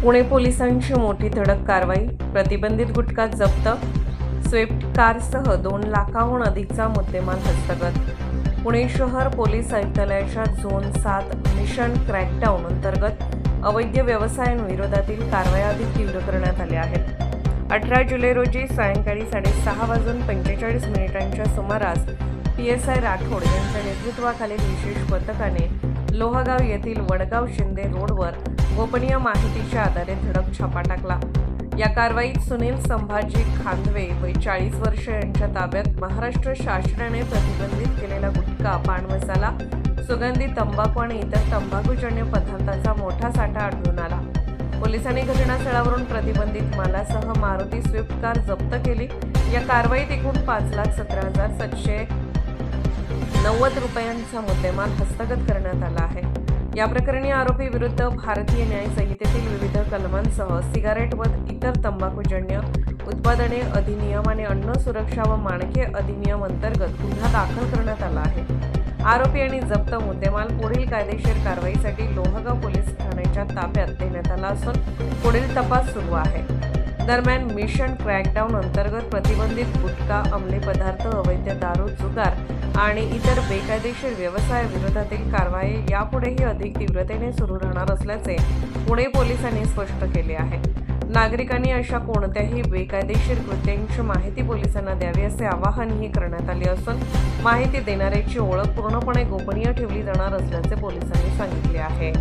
पुणे पोलिसांची मोठी धडक कारवाई, प्रतिबंधित गुटखा जप्त, स्विफ्ट कारसह 2 लाखाहून अधिकचा मुद्देमाल हस्तगत. पुणे शहर पोलीस आयुक्तालयाच्या झोन 7 मिशन क्रॅकडाऊन अंतर्गत अवैध व्यवसायांविरोधातील कारवाया अधिक तीव्र करण्यात आल्या आहेत. 18 जुलै रोजी सायंकाळी 6:45 सुमारास PSI राठोड यांच्या नेतृत्वाखालील विशेष पथकाने लोहगाव येथील वडगाव शिंदे रोडवर गोपनीय माहितीच्या आधारे धडक छापा टाकला. या कारवाईत सुनील संभाजी खांदवे वय 40 वर्ष यांच्या ताब्यात महाराष्ट्र शासनाने प्रतिबंधित केलेला गुटखा, पान मसाला, सुगंधी तंबाखू आणि इतर तंबाखूजन्य पदार्थांचा मोठा साठा आढळून आला. पोलिसांनी घटनास्थळावरून प्रतिबंधित मालासह मारुती स्विफ्ट कार जप्त केली. या कारवाईत एकूण 5,17,790 रुपयांचा मुद्देमाल हस्तगत करण्यात आला आहे. या प्रकरणी आरोपी विरुद्ध भारतीय न्याय संहितेतील विविध कलमांसह सिगारेट व इतर तंबाखूजन्य उत्पादने अधिनियम आणि अन्न सुरक्षा व मानके अधिनियम अंतर्गत गुन्हा दाखल करण्यात आला आहे. आरोपी आणि जप्त मुद्देमाल पुढील कायदेशीर कारवाईसाठी लोहगाव पोलीस ठाण्याच्या ताब्यात देण्यात आला असून पुढील तपास सुरू आहे. दरम्यान मिशन क्रॅकडाऊन अंतर्गत प्रतिबंधित गुटखा, अंमली पदार्थ, अवैध दारू, जुगार आणि इतर बेकायदेशीर व्यवसायाविरोधातील कारवाई यापुढेही अधिक तीव्रतेने सुरू राहणार असल्याचे पुणे पोलिसांनी स्पष्ट केले आहे. नागरिकांनी अशा कोणत्याही बेकायदेशीर कृत्यांची माहिती पोलिसांना द्यावी असे आवाहनही करण्यात आले असून माहिती देणाऱ्याची ओळख पूर्णपणे गोपनीय ठेवली जाणार असल्याचे पोलिसांनी सांगितले आहे.